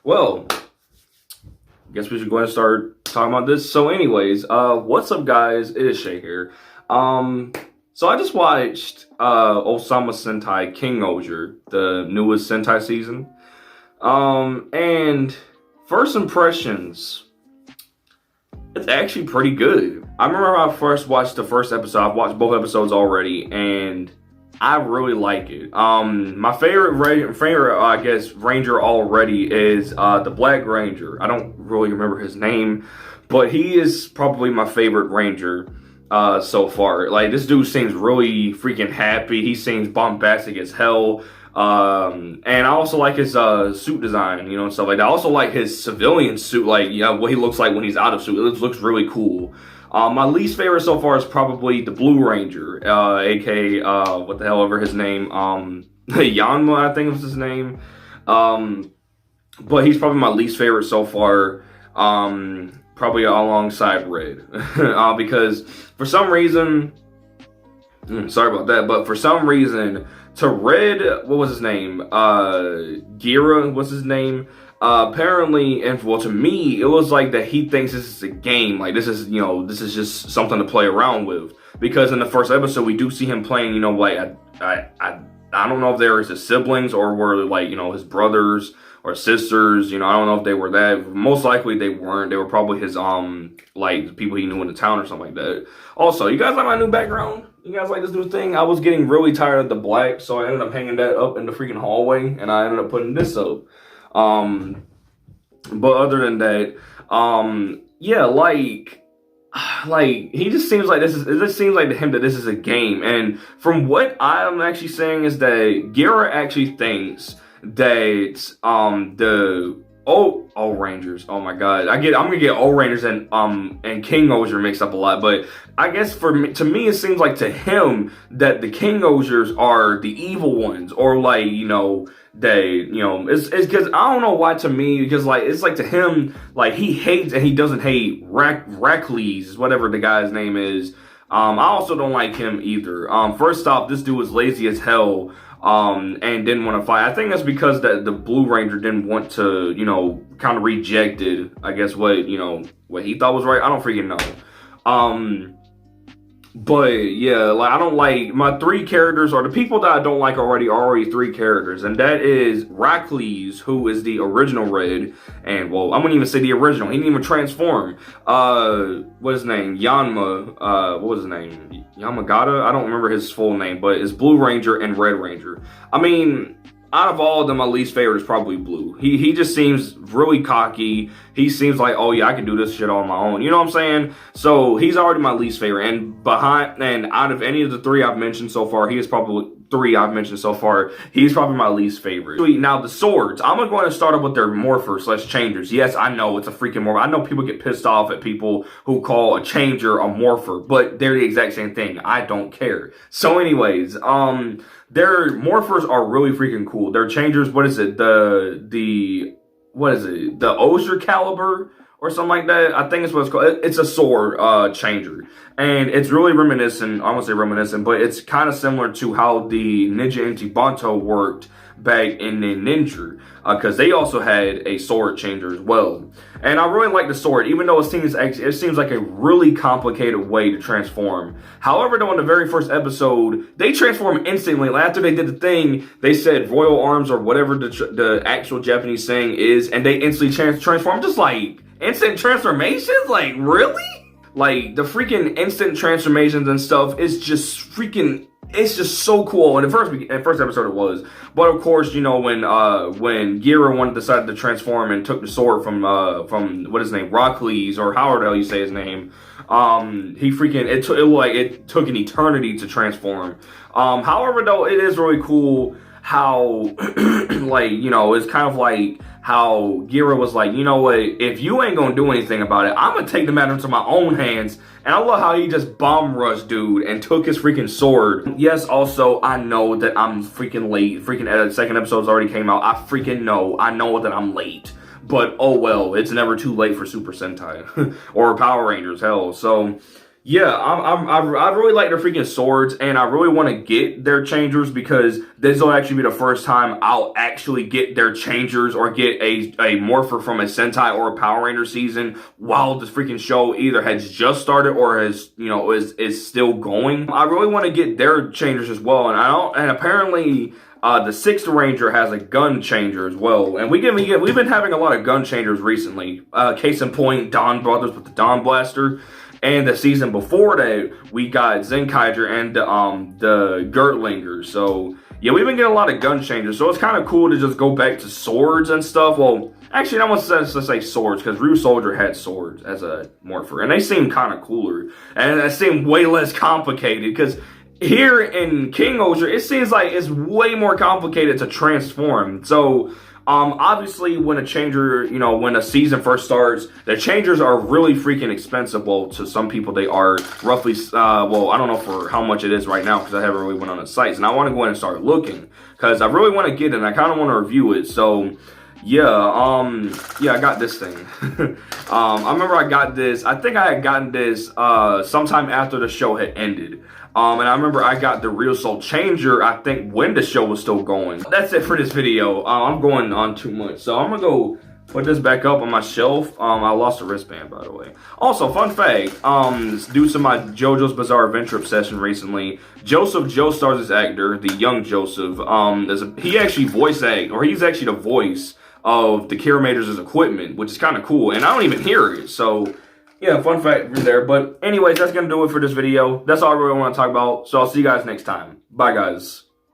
Well, guess we should go ahead and start talking about this. So anyways, what's up guys? It is Shay here. So I just watched Ohsama Sentai King-Ohger, the newest Sentai season. And first impressions, it's actually pretty good. I remember when I first watched the first episode. I've watched both episodes already, and I really like it. My favorite, I guess, Ranger already is the Black Ranger. I don't really remember his name, but he is probably my favorite Ranger so far. Like, this dude seems really freaking happy. He seems bombastic as hell. And I also like his suit design, you know, and stuff like that. I also like his civilian suit, like, you know, what he looks like when he's out of suit. It looks really cool. My least favorite so far is probably the Blue Ranger, aka what the hell ever his name, Yanma, I think was his name. But he's probably my least favorite so far. Probably alongside Red, because for some reason, sorry about that, but for some reason, to Red, what was his name? Gira, what's his name? Apparently, and well, to me, it was like that he thinks this is a game. Like, this is, you know, this is just something to play around with. Because in the first episode, we do see him playing, you know, like, I don't know if they were his siblings or were, like, you know, his brothers or sisters. You know, I don't know if they were that. Most likely they weren't. They were probably his, like, people he knew in the town or something like that. Also, you guys like my new background? You guys like this new thing? I was getting really tired of the black, so I ended up hanging that up in the freaking hallway, and I ended up putting this up. But other than that, yeah, like he just seems like it just seems like to him that this is a game. And from what I'm actually saying is that Gira actually thinks that the Rangers, oh my god, I'm gonna get Rangers and King-Ohger mixed up a lot, but I guess to me it seems like to him that the King-Ohgers are the evil ones, or like, you know, it's because I don't know why to me, because like it's like to him, like he hates, and he doesn't hate Raklees, whatever the guy's name is. I also don't like him either. First off, this dude was lazy as hell, and didn't want to fight. I think that's because the Blue Ranger didn't want to, you know, kind of rejected, I guess, what, you know, what he thought was right. I don't freaking know. But yeah, like, I don't like my three characters, or the people that I don't like already three characters, and that is Raklees, who is the original Red, and well, I wouldn't even say the original. He didn't even transform. What's his name? Yanma. What was his name? Yamagata. I don't remember his full name, but it's Blue Ranger and Red Ranger. I mean, out of all of them, my least favorite is probably Blue. He just seems really cocky. He seems like, oh yeah, I can do this shit on my own. You know what I'm saying? So he's already my least favorite. And out of any of the three I've mentioned so far, he's probably my least favorite. Now the swords, I'm gonna go ahead and start up with their morphers / changers. Yes, I know it's a freaking morpher. I know people get pissed off at people who call a changer a morpher, but they're the exact same thing. I don't care. So anyways, their morphers are really freaking cool. Their changers, what is it? The Ohsama caliber or something like that. I think it's what it's called. It's a sword changer. And it's really reminiscent, I won't say reminiscent, but it's kind of similar to how the Ninja Banto worked back in the Ninja, because they also had a sword changer as well. And I really like the sword, even though it seems like a really complicated way to transform. However, though, in the very first episode, they transform instantly. After they did the thing, they said royal arms or whatever the actual Japanese saying is, and they instantly transform. Just like instant transformations, like really? Like the freaking instant transformations and stuff is just freaking. It's just so cool. In the first episode it was, but of course, you know, when Gira decided to transform and took the sword from what is his name, Raklees, or however the hell you say his name, it took an eternity to transform. However, though, it is really cool how like, you know, it's kind of like how Gira was like, you know what, if you ain't gonna do anything about it, I'm gonna take the matter into my own hands. And I love how he just bomb rushed dude and took his freaking sword. Yes, also, I know that I'm freaking late. Freaking second episode's already came out. I know that I'm late. But oh well, it's never too late for Super Sentai or Power Rangers, hell. So Yeah, I really like their freaking swords, and I really want to get their changers because this will actually be the first time I'll actually get their changers or get a morpher from a Sentai or a Power Ranger season while this freaking show either has just started or has, you know, is still going. I really want to get their changers as well, and apparently the Sixth Ranger has a gun changer as well, and we've been having a lot of gun changers recently. Case in point, Dawn Brothers with the Dawn Blaster. And the season before that, we got Zenkaiger and the Gertlingers. So, yeah, we've been getting a lot of gun changes. So, it's kind of cool to just go back to swords and stuff. Well, actually, I want to say swords because Rue Soldier had swords as a morpher. And they seem kind of cooler. And they seem way less complicated because here in King-Ohger, it seems like it's way more complicated to transform. So, obviously, when a changer, you know, when a season first starts, the changers are really freaking expensive. Well, to some people, they are roughly, well, I don't know for how much it is right now because I haven't really went on the sites. And I want to go ahead and start looking because I really want to get it and I kind of want to review it. So, yeah, yeah, I got this thing. I remember I got this, I think I had gotten this, sometime after the show had ended. And I remember I got the Real Soul Changer, I think, when the show was still going. That's it for this video. I'm going on too much. So I'm going to go put this back up on my shelf. I lost a wristband, by the way. Also, fun fact, due to my JoJo's Bizarre Adventure obsession recently, Joseph Joestar's as actor, the young Joseph, he actually he's actually the voice of the Kiramators' equipment, which is kind of cool. And I don't even hear it, so... yeah, fun fact there. But anyways, that's going to do it for this video. That's all I really want to talk about. So I'll see you guys next time. Bye, guys.